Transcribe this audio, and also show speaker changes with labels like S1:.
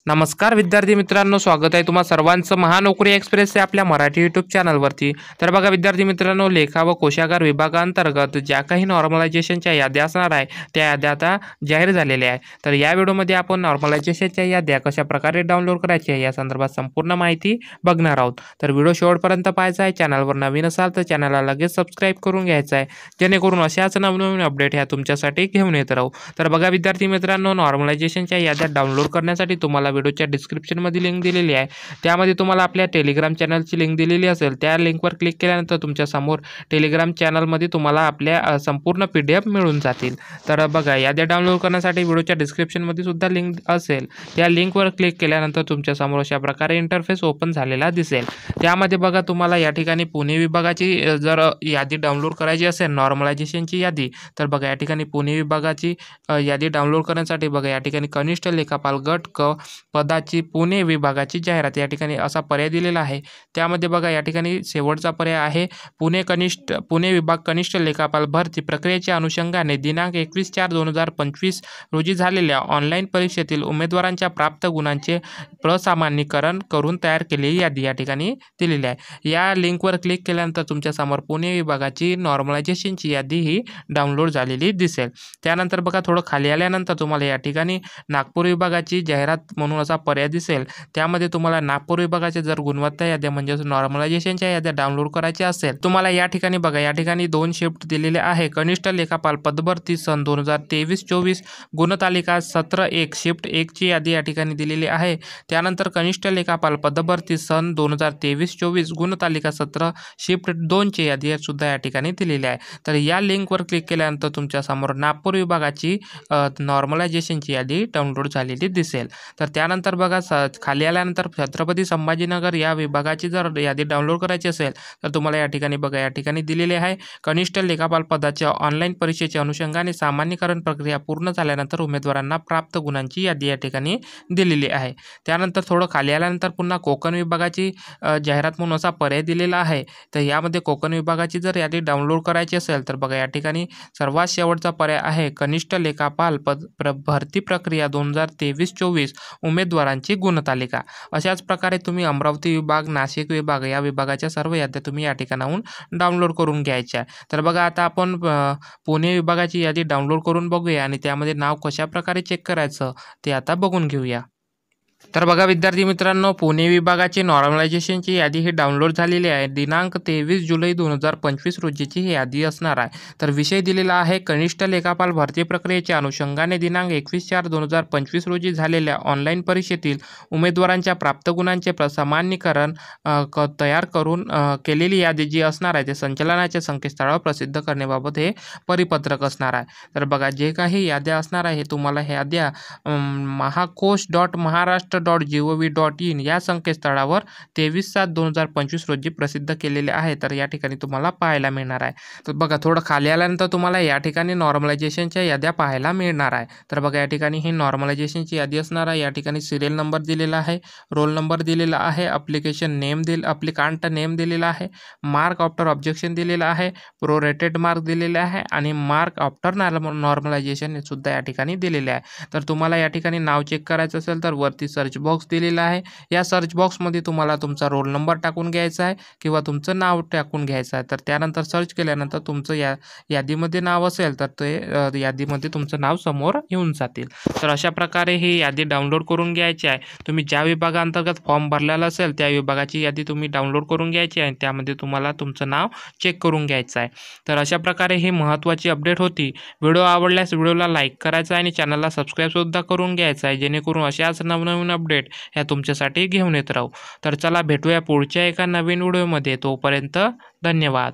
S1: नमस्कार विद्यार्थी मित्रांनो, स्वागत आहे तुम्हा सर्वांचं महानोकरी एक्सप्रेस या आपल्या मराठी यूट्यूब चॅनलवरती। तर बघा विद्यार्थी मित्रांनो, लेखा व कोशागार विभागांतर्गत ज्या काही नॉर्मलायझेशनच्या याद्या असणार आहे त्या याद्या आता जाहीर झालेल्या आहे। तर या व्हिडिओमध्ये आपण नॉर्मलायझेशनच्या याद्या कशा प्रकारे डाउनलोड करायच्या या संदर्भात संपूर्ण माहिती बघणार आहोत। तर व्हिडिओ शेवटपर्यंत पाहायचा आहे। चॅनलवर नवीन असाल तर चॅनलला लगेच सबस्क्राईब करून घ्यायचं आहे, जेणेकरून अशाच नवनवीन अपडेट ह्या तुमच्यासाठी घेऊन येत राहू। तर बघा विद्यार्थी मित्रांनो, नॉर्मलायझेशनच्या याद्या डाउनलोड करण्यासाठी तुम्हाला व्हिडिओच्या डिस्क्रिप्शनमध्ये लिंक दिलेली आहे, त्यामध्ये तुम्हाला आपल्या टेलिग्राम चॅनलची लिंक दिलेली असेल। त्या लिंकवर क्लिक केल्यानंतर तुमच्या समोर टेलिग्राम चॅनलमध्ये तुम्हाला आपल्या संपूर्ण PDF मिळून जातील। तर बघा, याद्या डाउनलोड करण्यासाठी व्हिडिओच्या डिस्क्रिप्शनमध्ये सुद्धा लिंक असेल, त्या लिंकवर क्लिक केल्यानंतर तुमच्या समोर अशा प्रकारे इंटरफेस ओपन झालेला दिसेल। त्यामध्ये बघा, तुम्हाला या ठिकाणी पुणे विभागाची जर यादी डाउनलोड करायची असेल, नॉर्मलायझेशनची यादी, तर बघा या ठिकाणी पुणे विभागाची यादी डाउनलोड करण्यासाठी बघा या ठिकाणी कनिष्ठ लेखापाल गट क पदाची पुणे विभागाची जाहिरात या ठिकाणी असा पर्याय दिलेला आहे। त्यामध्ये बघा या ठिकाणी शेवटचा पर्याय आहे पुणे विभाग कनिष्ठ लेखापाल भरती प्रक्रियेच्या अनुषंगाने दिनांक 21/4/2025 रोजी झालेल्या ऑनलाईन परीक्षेतील उमेदवारांच्या प्राप्त गुणांचे प्रसामान्यीकरण करून तयार केलेली यादी या ठिकाणी दिलेली आहे। या लिंकवर क्लिक केल्यानंतर तुमच्या समोर पुणे विभागाची नॉर्मलायझेशनची यादी ही डाउनलोड झालेली दिसेल। त्यानंतर बघा, थोडं खाली आल्यानंतर तुम्हाला या ठिकाणी नागपूर विभागाची जाहिरात म्हणून असा पर्याय दिसेल। त्यामध्ये तुम्हाला नागपूर विभागाचे जर गुणवत्ता याद्या म्हणजे नॉर्मलायझेशनच्या याद्या डाउनलोड करायच्या असेल, तुम्हाला या ठिकाणी बघा या ठिकाणी 2 शिफ्ट दिलेले आहे। कनिष्ठ लेखापाल पदभरती सन 2023-24 गुणतालिका सत्र 1 शिफ्ट 1 ची यादी या ठिकाणी दिलेली आहे। त्यानंतर कनिष्ठ लेखापाल पदभरती सन 2023-24 गुणतालिका सत्र शिफ्ट 2 ची यादी सुद्धा या ठिकाणी दिलेली आहे। तर या लिंकवर क्लिक केल्यानंतर तुमच्या समोर नागपूर विभागाची नॉर्मलायझेशनची यादी डाउनलोड झालेली दिसेल। तर त्यानंतर बघा, खाली आल्यानंतर छत्रपती संभाजीनगर या विभागाची जर यादी डाउनलोड करायची असेल, तर तुम्हाला या ठिकाणी बघा या ठिकाणी दिलेले आहे कनिष्ठ लेखापाल पदाच्या ऑनलाईन परीक्षेच्या अनुषंगाने सामान्यीकरण प्रक्रिया पूर्ण झाल्यानंतर उमेदवारांना प्राप्त गुणांची यादी या ठिकाणी दिलेली आहे। त्यानंतर थोडं खाली आल्यानंतर पुन्हा कोकण विभागाची जाहिरात म्हणून असा पर्याय दिलेला आहे। तर यामध्ये कोकण विभागाची जर यादी डाउनलोड करायची असेल, तर बघा या ठिकाणी सर्वात शेवटचा पर्याय आहे कनिष्ठ लेखापाल भरती प्रक्रिया 2023-24 उमेदवारांची गुणतालिका। अशाच प्रकारे तुम्ही अमरावती विभाग, नाशिक विभाग या विभागाच्या सर्व याद्या तुम्ही या ठिकाणाहून डाउनलोड करून घ्यायच्या। तर बघा, आता आपण पुणे विभागाची यादी डाउनलोड करून बघूया आणि त्यामध्ये नाव कशा प्रकारे चेक करायचं ते आता बघून घेऊया। तर बघा विद्यार्थी मित्रांनो, पुणे विभागाची नॉर्मलायझेशनची यादी ही डाउनलोड झालेली आहे। दिनांक 23 जुलै 2025 रोजीची ही यादी असणार आहे। तर विषय दिलेला आहे कनिष्ठ लेखापाल भरती प्रक्रियेच्या अनुषंगाने दिनांक 21/4/2025 रोजी झालेल्या ऑनलाईन परीक्षेतील उमेदवारांच्या प्राप्त गुणांचे प्रसामान्यीकरण तयार करून केलेली यादी जी असणार आहे ते संचालनाच्या संकेतस्थळावर प्रसिद्ध करण्याबाबत हे परिपत्रक असणार आहे। तर बघा, जे काही याद्या असणार आहे तुम्हाला ह्या याद्या महाकोश.महाराष्ट्र.gov.in या संकेतस्थळावर 23/7/2025 रोजी प्रसिद्ध केलेले आहे। तर या ठिकाणी तुम्हाला पाहायला मिळणार आहे। तर बघा, थोडं खाली आल्यानंतर तुम्हाला या ठिकाणी नॉर्मलायझेशनच्या याद्या पाहायला मिळणार आहे। तर बघा या ठिकाणी ही नॉर्मलायझेशनची यादी असणार आहे। या ठिकाणी सिरियल नंबर दिलेला आहे, रोल नंबर दिलेला आहे, अप्लिकांट नेम दिलेला आहे, मार्क आफ्टर ऑब्जेक्शन दिलेला आहे, प्रोरेटेड मार्क दिलेले आहे आणि मार्क आफ्टर नॉर्मलायझेशन सुद्धा या ठिकाणी दिलेले आहे। तर तुम्हाला या ठिकाणी नाव चेक करायचं असेल तर वरती सर्च बॉक्स दिलेला आहे। या सर्च बॉक्समध्ये तुम्हाला तुमचा रोल नंबर टाकून घ्यायचा आहे किंवा तुमचं नाव टाकून घ्यायचं आहे। तर त्यानंतर सर्च केल्यानंतर तुमचं यादीमध्ये नाव असेल तर ते यादीमध्ये तुमचं नाव समोर येऊन जातील। तर अशा प्रकारे ही यादी डाउनलोड करून घ्यायची आहे। तुम्ही ज्या विभागांतर्गत फॉर्म भरलेला असेल त्या विभागाची यादी तुम्ही डाउनलोड करून घ्यायची आहे, त्यामध्ये तुम्हाला तुमचं नाव चेक करून घ्यायचं आहे। तर अशा प्रकारे ही महत्त्वाची अपडेट होती। व्हिडिओ आवडल्यास व्हिडिओला लाईक करायचा आणि चॅनलला सबस्क्राईब सुद्धा करून घ्यायचं आहे, जेणेकरून अशाच नवनवीन अपडेट ह्या तुमच्यासाठी घेऊन येत राहू। तर चला भेटूया पुढच्या एका नवीन व्हिडिओमध्ये। तोपर्यंत धन्यवाद।